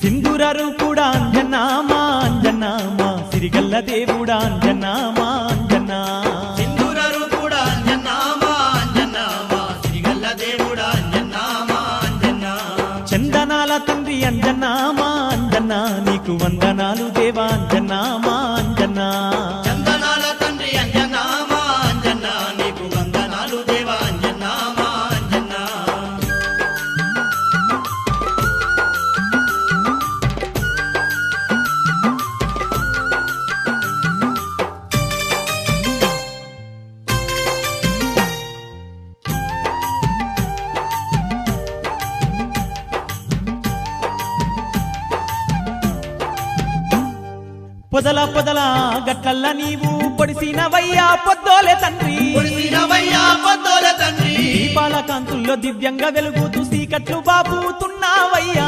సింధూరరు కూడా అంజన్నా మా అంజన్నా మా సిరిగల్ల దేవుడా అంజన్నా మా అంజన్నా సింధూరరు కూడా అంజన్నా మా అంజన్నా మా సిరిగల్ల దేవుడా అంజన్నా మా అంజన్నా చందనాల తండ్రి అంజన్నా మా అంజన్నా నీకు వందనాలు దేవా అంజన్నా మా అంజన్నా చందనాల తండ్రి అంజన్నా మా అంజన్నా నీకు వందనాలు దేవా అంజన్నా మా అంజన్నా పొదల పొదల గట్లల్ల నీవు పొడిసినవయ్యా పొద్దోలే తండ్రి పొడిసినవయ్యా పొద్దోలే తండ్రి దీపాల కాంతుల్లో దివ్యంగా వెలుగుతూ సీకట్లు బాబుతున్నావయ్యా